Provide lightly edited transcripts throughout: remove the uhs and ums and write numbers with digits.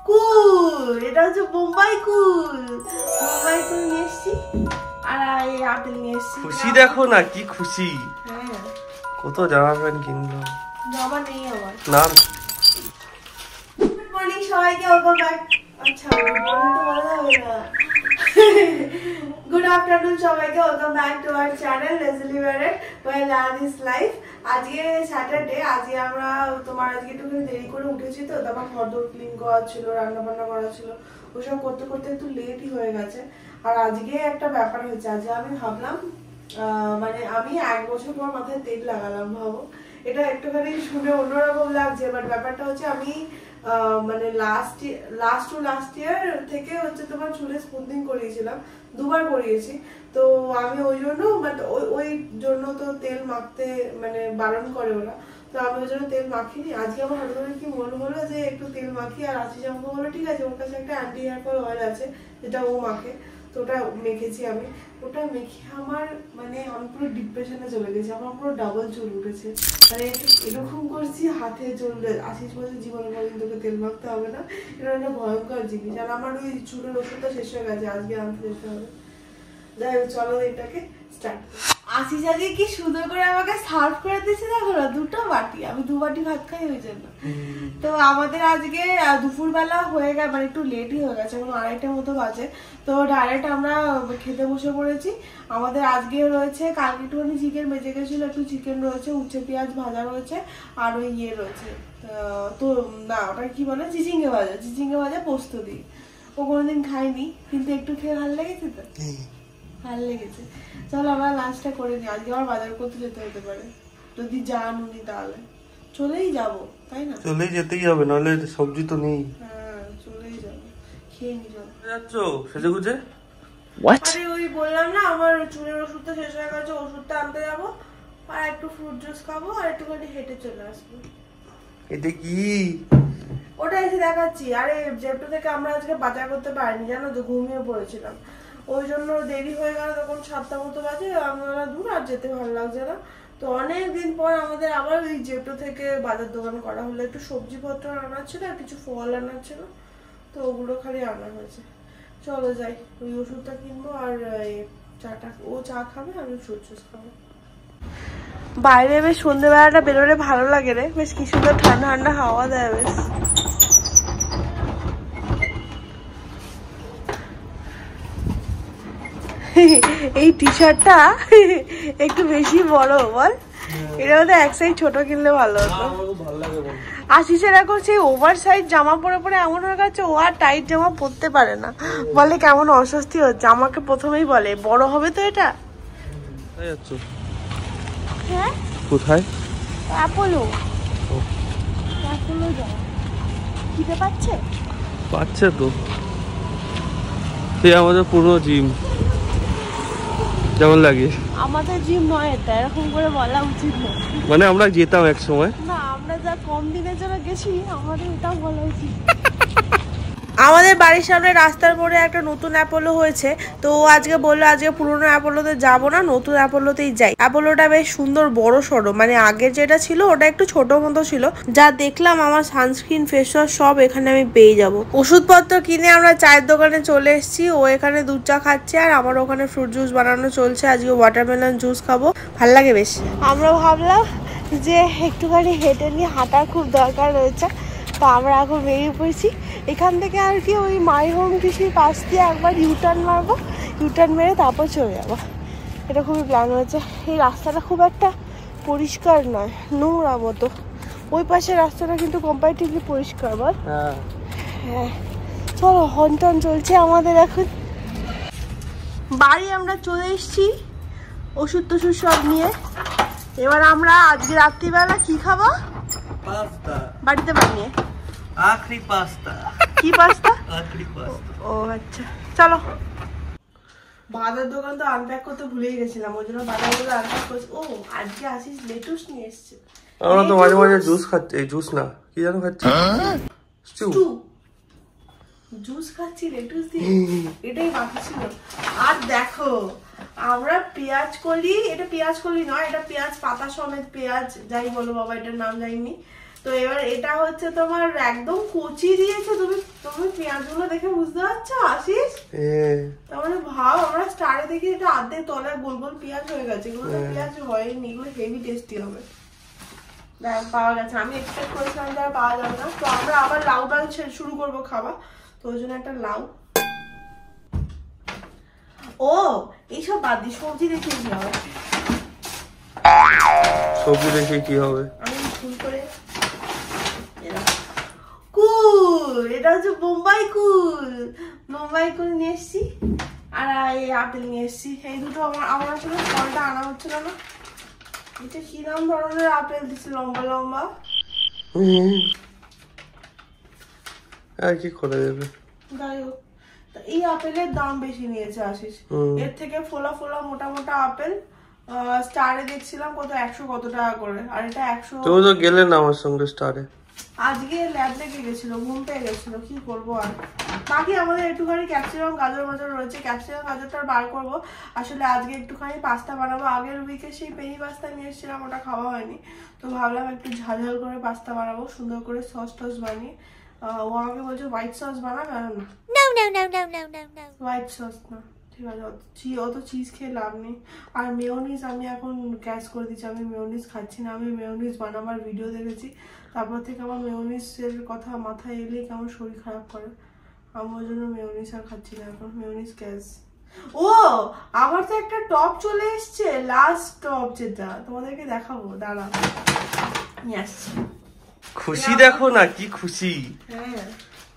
কুল, এটা হচ্ছে বোম্বাই কুল। বোম্বাই কুল নিয়ে এসছি আর এই আপেল নিয়ে এসছি। খুশি দেখো না, কি খুশি। হ্যাঁ, কত জামা প্যান্ট কিনলাম। জামা নেই আমার না। গুড মর্নিং সবাইকে, ওয়েলকাম ব্যাক। আচ্ছা, গুড মর্নিং তো বলা যাবে না। গুড আফটারনুন সবাইকে, welcome back to our channel লেজলি ওয়ারেড ওয়াই লাভ ইজ লাইফ। আজকে স্যাটারডে, আজকে আমরা আজকে একটু দেরি করে উঠেছি, তো তারপর ঘর দোর ক্লিন করা ছিল, রান্না বান্না করা ছিল, ওসব করতে করতে একটু লেটই হয়ে গেছে। আর আজকে একটা ব্যাপার হয়েছে, আজকে আমি ভাবলাম মানে আমি 1 বছর পর মাথায় তেল লাগালাম। ভাবো, এটা একটুখানি শুনে অন্যরকম লাগছে, বাট ব্যাপারটা হচ্ছে আমি মানে লাস্ট ইয়ার থেকে হচ্ছে তোমার চুলে স্মুথিং করিয়েছিলাম, 2 বার করিয়েছি। তো আমি ওই জন্য ওই জন্য তো তেল মাখতে মানে বারণ করে ওরা, তো আমি ওই জন্য তেল মাখিনি। আজকে আমার হঠাৎ করে কি মনে হলো যে একটু তেল মাখি, আর আশিস আমাকে বললো ঠিক আছে, ওর কাছে একটা অ্যান্টি হেয়ার ফল অয়েল আছে যেটা ও মাখে, তো ওটা মেখেছি আমি। ওটা মেখে আমার মানে আমি পুরো ডিপ্রেশনে চলে গেছি, আমার পুরো ডাবল চুল উঠেছে, মানে এরকম করছি হাতে চুল। আশিস বছর জীবনে কোনদিন তোকে তেল মাখতে হবে না, এটা একটা ভয়ঙ্কর জিনিস। আর আমার ওই চুলের ওষুধটা শেষ হয়ে গেছে, আজকে আনতে যেতে হবে। যাই হোক, চলো এটাকে স্টার্ট। আশিস আজকে কি সুন্দর করে আমাকে সার্ভ করে দিয়েছে, দেখো না, 2টা বাটি, আমি 2 বাটি ভাত খাই ওই জন্য। তো আমাদের আজকে দুপুরবেলা হয়ে গেছে, মানে একটু লেটই হয়ে গেছে, এখন 2:30টার মতো বাজে। তো ডাইরেক্ট আমরা খেতে বসে পড়েছি। আমাদের আজকে রয়েছে, কালকে একটুখানি চিকেন বেঁচে গেছিলো, একটু চিকেন রয়েছে, উচ্ছে পেঁয়াজ ভাজা রয়েছে, আর ওই ইয়ে রয়েছে, তো না ওটা কি বলে, চিচিঙ্গে ভাজা পোস্ত দিয়ে। ও কোনোদিন খাইনি, কিন্তু একটু খেয়ে ভালো লেগেছে, তো ভালো লেগেছে। চলো আমরা লাঞ্চটা করে নিই, আজকে আমার বাজার করতে যেতে হতে পারে, যদি যান উনি তাহলে চলেই যাব, তাই না? চলেই যেতেই হবে, নাহলে সবজি তো নেই। হ্যাঁ, চলেই যাব, খেয়ে নি। যাচ্ছ সেজে গুজে? আরে ওই বললাম না, আমার চুলের ওষুধটা শেষ হয়ে গেছে, ওষুধটা আনতে যাবো, আর একটু ফ্রুট জুস খাবো, আর একটুখানি হেঁটে চলে আসবো। এটা কি? ওটা এসে দেখাচ্ছি। আরে জেপটো থেকে আমরা আজকে বাজার করতে পারিনি, জানো তো, ঘুমিয়ে পড়েছিলাম, ওই জন্য দেরি হয়ে গেল। তখন 7টা মতো বাজে, আমরা দূর আর যেতে ভালো লাগছে না। তো অনেকদিন পর আমাদের আবার ওই জেপটো থেকে বাজার দোকান করা হলো, একটু সবজিপত্র আনার ছিল আর কিছু ফল আনার ছিল, তো ওগুলো খালি আনা হয়েছে। চলো যাই, ওই ওষুধটা কিনবো আর চাটা, ও চা খাবে, আমি ফ্রুট জুস খাবো। বাইরে বেশ সন্ধ্যেবেলাটা বেরোলে ভালো লাগে রে, বেশ কি সুন্দর ঠান্ডা ঠান্ডা হাওয়া দেয় বেশ। এই টি শার্টটা একটু বেশি বড় বল, এটা মধ্যে এক সাইজ ছোট কিনলে ভালো হতো। আশিসের এখন সেই ওভার সাইজ জামা পরে পরে এমন হয়ে গেছে, ও আর টাইট জামা পরতে পারে না, বলে কেমন অস্বস্তি হচ্ছে। আমাকে প্রথমেই বলে বড় হবে তো এটা। হ্যাঁ, কোথায়? অ্যাপোলো যাও, খিদে পাচ্ছে? পাচ্ছে তো, এই আমাদের পুরো জিম যেমন লাগে। আমাদের জিম নয় এটা, এরকম করে বলা উচিত না। মানে আমরা যেতাম এক সময়, না, আমরা যা কম দিনের জন্য গেছি, আমাদের এটাও বলা উচিত। আমাদের বাড়ির সামনে রাস্তার মোড়ে একটা নতুন অ্যাপোলো হয়েছে, তো আজকে বললো আজকে পুরোনো অ্যাপোলোতে যাবো না, নতুন অ্যাপোলোতেই যাই। অ্যাপোলোটা বেশ সুন্দর বড় সড়ো, মানে আগের যেটা ছিল ওটা একটু ছোট মতো ছিল। যা দেখলাম, আমার সানস্ক্রিন ফেস ওয়াশ সব এখানে আমি পেয়ে যাব। ওষুধপত্র কিনে আমরা চায়ের দোকানে চলে এসেছি, ও এখানে দুধ চা খাচ্ছে আর আমার ওখানে ফ্রুট জুস বানানো চলছে। আজকে ওয়াটারমেলন জুস খাবো, ভাল লাগে বেশ। আমরা ভাবলাম যে একটুখানি হেঁটে নিয়ে হাঁটার খুব দরকার রয়েছে, তো আমরা এখন বেরিয়ে পড়েছি এখান থেকে। আর কি ওই মাই হোম কৃষির পাশ দিয়ে একবার ইউটার্ন মারবো, ইউটার্ন মেরে তারপর চলে যাবো, এটা খুবই প্ল্যান হয়েছে। এই রাস্তাটা খুব একটা পরিষ্কার নয়, নোংরা মতো। ওই পাশের রাস্তাটা কিন্তু কম্পারেটিভলি পরিষ্কার, বল? হ্যাঁ, চলো, হনটন চলছে আমাদের এখন। বাড়ি আমরা চলে এসেছি ওষুধ টষুধ সব নিয়ে। এবার আমরা আজকে রাত্রিবেলা কি খাবো? পাস্তা বাড়িতে বানিয়ে। আখরি পাস্তা। কি পাস্তা? আখরি পাস্তা। ও আচ্ছা, চলো। বাজার দোকান তো আনপ্যাক করতে ভুলেই গেছিলাম, ওই জন্য বাজারগুলো আনপ্যাক করছি। ও আজকে আসিস লেটুস নিয়ে এসছে। আমরা তো মাঝে মাঝে জুস খাচ্ছি, এই জুস না কি জানো খাচ্ছি, জুস খাচ্ছি লেটুস দিয়ে, এটাই বাকি ছিল। আর দেখো, আমরা পেঁয়াজ কলি, এটা পেঁয়াজ কলি নয়, এটা পেঁয়াজ পাতা সমেত পেঁয়াজ, যাই বলো বাবা, এটার নাম জানিনি। তো এবার এটা হচ্ছে তোমার একদম কচি দিয়েছে, তুমি পেঁয়াজগুলো দেখে বুঝতে পারছো আশিস? তার মানে ভাব আমরা স্টারে দেখি এটা আর্ধেক তলায় গোল গোল পেঁয়াজ হয়ে গেছে, এগুলো তো পেঁয়াজ হয়নি, এগুলো হেভি টেস্টি হবে। দেখ পাওয়া গেছে, আমি এক্সপেক্ট করেছিলাম যে আর পাওয়া যাবে না। তো আমরা আবার লাউ ডাল শুরু করবো খাওয়া, তো ওই জন্য একটা লাউ। ও এইসব বাদ দি, সবজি দেখে কি হবে? সবজি দেখে কি হবে? আমি ফুল করে কুল, এটা হচ্ছে বোম্বাই কুল। বোম্বাই কুল নিয়ে এসছি আর এই আপেল নিয়ে এসছি। এই দুটো আমার আসলে ফলটা আনা হচ্ছিল না। এটা কিরম ধরনের আপেল দিচ্ছে, লম্বা লম্বা। আর কি করা যাবে, যাই হোক এই আপেলের দাম বেশি নিয়েছে আশিস। এর থেকে ফোলা ফোলা মোটা মোটা আপেল স্টারে দেখছিলাম কত 100 কত টাকা করে, আর এটা 100। তো তো গেলে না আমার সঙ্গে স্টারে? আজকে ল্যাব লেগে গেছিল, ঘুম পেয়ে গেছিল, কি করবো আর। বাকি আমাদের একটুখানি ক্যাপসিকাম গাজর মাজর রয়েছে, ক্যাপসিকাম গাজরটা বার করবো। আসলে আজকে একটুখানি পাস্তা বানাবো, আগের উইকে সেই পেনি পাস্তা নিয়ে এসেছিলাম, ওটা খাওয়া হয়নি, তো ভাবলাম একটু ঝাল ঝাল করে পাস্তা বানাবো, সুন্দর করে সস টস বানিয়ে। ও আমাকে বলছে হোয়াইট সস বানাবে, না হোয়াইট সস না, ঠিক আছে, অত চিজ খেয়ে লাভ নেই। আর মেয়োনিজ আমি এখন গ্যাস করে দিচ্ছি, আমি মেয়োনিজ খাচ্ছি না। আমি মেয়োনিজ বানাবার ভিডিও দেখেছি, তারপর থেকে আমার মেয়োনিজের কথা মাথায় এলেই কেমন শরীর খারাপ করে, আমি ওই জন্য মেয়োনিজ আর খাচ্ছি না এখন, মেয়োনিজ গ্যাস। ও আমার তো একটা টপ চলে এসছে, লাস্ট টপ, যেটা তোমাদেরকে দেখাবো, দাঁড়া নিয়ে আসছি। খুশি দেখো না, কি খুশি, হ্যাঁ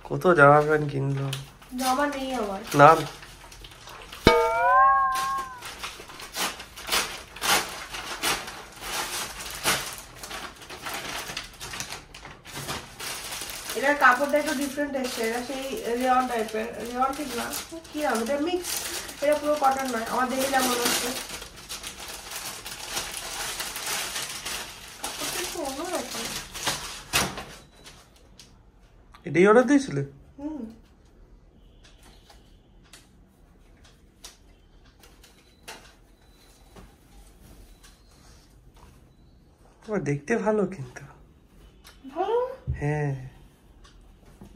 কত জামা প্যান্ট কিনলো। জামা নেই আমার, না এটার কাপড়টা একটু ডিফারেন্ট এসছে, এটা সেই রেয়ন টাইপের, রেয়ন ঠিক না, কি হবে এটা, মিক্স, এটা পুরো কটন নয়, আমার দেখে যেমন হচ্ছে। কাপড়টা একটু অন্যরকম। এটাই অর্ডার দিয়েছিলে? দেখতে ভালো, কিন্তু ভালো, হ্যাঁ।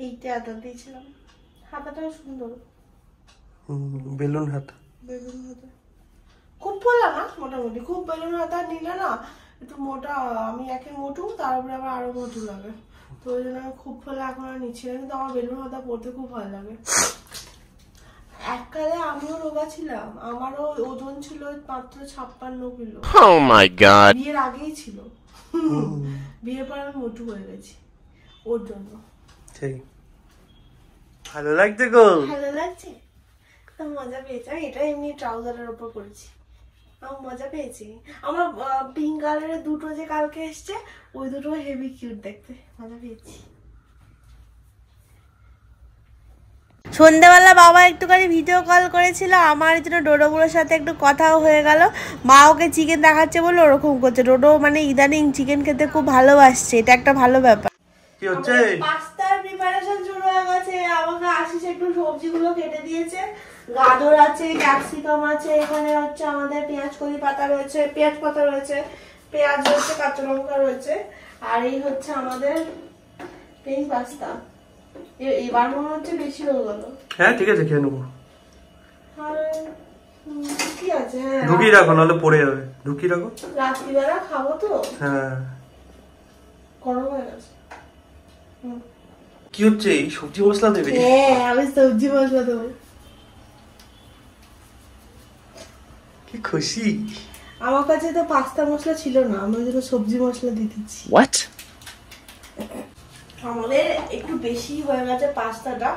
এইটা আদা দিয়েছিলাম, হাতাটাও সুন্দর, বেলুন হাতা, বেলুন হাতা, খুব ফোলা না, মোটামুটি খুব বেলুন হাতা নিলে না একটু মোটা, আমি একে মোটু, তার উপরে আবার আরো মোটু লাগে, তো ওই জন্য আমি খুব ফোলা এখন আর নিচ্ছি না, কিন্তু আমার বেলুন হাতা পরতে খুব ভালো লাগে। এককালে আমিও রোগা ছিলাম, আমারও ওজন ছিল মাত্র 56 কিলো। Oh my god. বিয়ের আগেই ছিল, বিয়ের পর আমি মোটু হয়ে গেছি ওর জন্য। ঠিক, ভালো লাগছে গো, ভালো লাগছে তো, মজা পেয়েছি। আমি এটা এমনি ট্রাউজারের উপর করেছি, আমার মজা পেয়েছি। আমার পিঙ্ক কালারের দুটো যে কালকে এসছে, ওই দুটো হেভি কিউট দেখতে, মজা পেয়েছি। সন্ধ্যাবেলা বাবা একটুখানি ভিডিও কল করেছিল, আমার জন্য ডোডোগুলোর সাথে একটু কথাও হয়ে গেল। মা ওকে চিকেন দেখাচ্ছে বলে ওরকম করছে, ডোডো মানে ইদানিং চিকেন খেতে খুব ভালোবাসছে, এটা একটা ভালো ব্যাপার। কি হচ্ছে? পাস্তার প্রিপারেশন শুরু হয়ে গেছে, আমাকে আশিস একটু সবজিগুলো কেটে দিয়েছে, গাজর আছে, ক্যাপসিকাম আছে, এখানে হচ্ছে আমাদের পেঁয়াজ কলি পাতা রয়েছে, পেঁয়াজ পাতা রয়েছে, পেঁয়াজ রয়েছে, কাঁচা লঙ্কা রয়েছে, আর এই হচ্ছে আমাদের পেন পাস্তা। এবার মনে হচ্ছে বেশি হয়ে গেল। হ্যাঁ ঠিক আছে, খেয়ে নেবো। কি আছে, হ্যাঁ ঢুকিয়ে রাখো, নাহলে পড়ে যাবে, ঢুকিয়ে রাখো, রাত্রিবেলা খাবো তো। হ্যাঁ গরম হয়ে গেছে। কি হচ্ছে, এই সবজি মশলা দেবে? হ্যাঁ আমি সবজি মশলা দেবো। কি খুশি, আমার কাছে তো পাস্তা মশলা ছিল না, আমি ওই জন্য সবজি মশলা দিয়ে দিচ্ছি। What? আমাদের একটু বেশি হয়ে গেছে পাস্তাটা,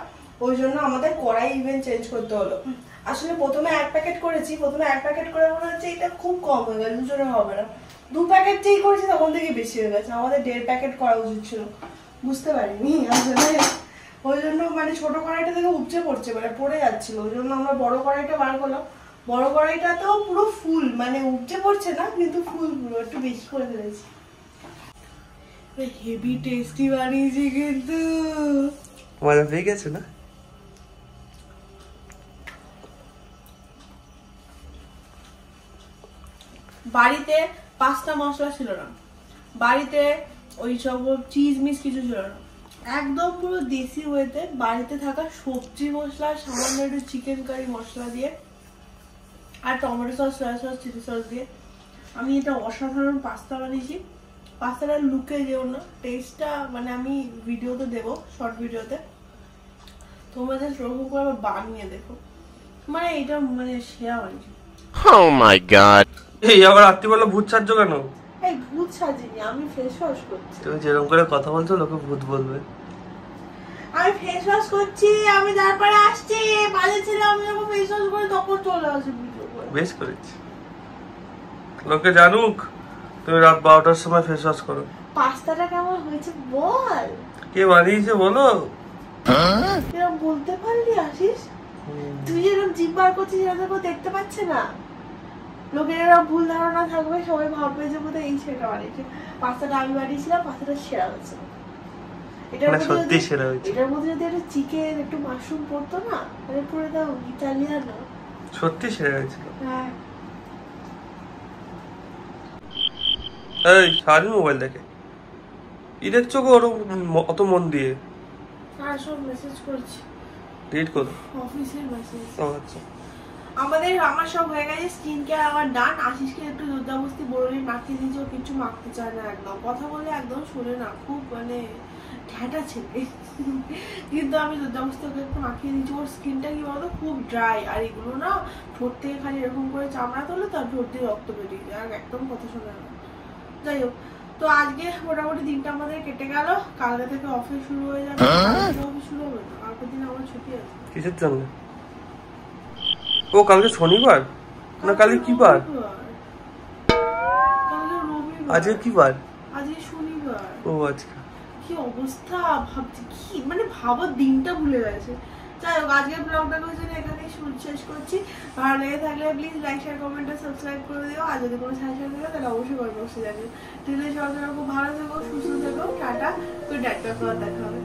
ওই জন্য আমাদের কড়াই ইভেন চেঞ্জ করতে হলো। আসলে প্রথমে 1 প্যাকেট করেছি, প্রথমে 1 প্যাকেট করে মনে হচ্ছে এটা খুব কম হয়ে গেল, দুজনে হবে না। 2 প্যাকেট যেই করেছি তখন থেকে বেশি হয়ে গেছে, আমাদের 1.5 প্যাকেট করা উচিত ছিল, বুঝতে পারিনি আসলে। ওই জন্য মানে ছোট কড়াইটা থেকে উপচে পড়ছে, মানে পড়ে যাচ্ছিল, ওই জন্য আমরা বড় কড়াইটা বার করলাম। বড় কড়াইটা তো পুরো ফুল, মানে উপচে পড়ছে না কিন্তু ফুল, পুরো একটু বেশি করে ফেলেছি। হেভি টেস্টি বানিয়েছি কিন্তু, মজা পেয়ে গেছে না? বাড়িতে পাস্তা মশলা ছিল না, বাড়িতে ওই সব চিজ মিস কিছু ছিল না, একদম পুরো দেশি ওয়েতে বাড়িতে থাকা সবজি মশলা, সামান্য একটু চিকেন কারি মশলা দিয়ে আর tomato sauce, soya sauce, chilli sauce দিয়ে আমি এটা অসাধারণ পাস্তা বানিয়েছি। পাস্তাটা লুকে যেও না, টেস্টটা মানে আমি ভিডিওতে দেবো, শর্ট ভিডিওতে, তোমরা জাস্ট ওরকম করে আবার বানিয়ে দেখো, মানে এটা মানে সেরা বানিয়েছি। Oh my god. এই আবার রাত্রিবেলা ভূত ছাড়ছো কেন? এই ভূত সাজিনি, আমি ফেস ওয়াশ করছি। তুমি যেরকম করে কথা বলছো লোকে ভূত বলবে। আমি ফেস ওয়াশ করছি, আমি তারপরে আসছি, বাজে ছিল আমি যখন ফেস ওয়াশ করি তখন চলে আসি ভিডিও করে। বেশ করেছি, লোকে জানুক তুমি রাত 12টার সময় ফেস ওয়াশ করো। পাস্তাটা কেমন হয়েছে বল? কে বানিয়েছে বলো? এরকম বলতে পারলি আশিস? তুই যেরকম জিভ বার করছিস সেটা কেউ দেখতে পাচ্ছে না, লোকের এরকম ভুল ধারণা থাকবে, সবাই ভাববে যে বোধহয় এই সেটা বানিয়েছে। পাস্তাটা আমি বানিয়েছিলাম, পাস্তাটা সেরা হয়েছে। সত্যি সেরা হয়েছে। এটার মধ্যে যদি একটু চিকেন, একটু মাশরুম পড়তো না, তাহলে পুরো দাও ইটালিয়ান। সত্যি সেরা হয়েছিল। হ্যাঁ এই সারাদিন মোবাইল দেখে ই দেখছো গো অত মন দিয়ে? আর সব মেসেজ করছি, ডিলিট করো অফিসের মেসেজ। আচ্ছা আমার সব হয়ে গেছে, স্কিন কেয়ার আমার ডান। আশিসকে একটু দুর্দাবস্তি বড়ি মাখিয়ে দিয়েছে, ও কিছু মাখতে চায় না, একদম কথা বলে একদম শোনে না, খুব মানে ঠ্যাটা ছেলে। কিন্তু আমি দুর্দাবস্তি ওকে একটু মাখিয়ে দিয়েছি। ওর স্কিনটা কি বলতো খুব ড্রাই, আর এগুলো না ঠোঁট থেকে খালি এরকম করে চামড়া তোলে, তার ঠোঁট দিয়ে রক্ত বেরিয়ে যায়, আর একদম কথা শোনে না। যাই হোক, তো আজকে মোটামুটি দিনটা আমাদের কেটে গেল। কালকে থেকে অফিস শুরু হয়ে যাবে। অফিস শুরু হবে না, কালকের দিন আমার ছুটি আছে। কিসের জন্য? ও কালকে শনিবার না, কালকে কি বার? কালকে রবিবার। আজকে কি বার? আজকে শনিবার। ও আজকে কি অবস্থা ভাবছি, কি মানে ভাবো দিনটা ভুলে গেছে। যাই হোক, আজকের ব্লগটাকে এখানেই শেষ করছি। ভালো লেগে থাকলে প্লিজ লাইক, শেয়ার, কমেন্ট আর সাবস্ক্রাইব করে দিও। আর যদি কোনো সাজেশন থাকে তাহলে অবশ্যই কমেন্ট বক্সে জানিও। তাহলে সবাই খুব ভালো থেকো, সুস্থ থেকো, টাটা, গুড নাইট, দেখা হবে।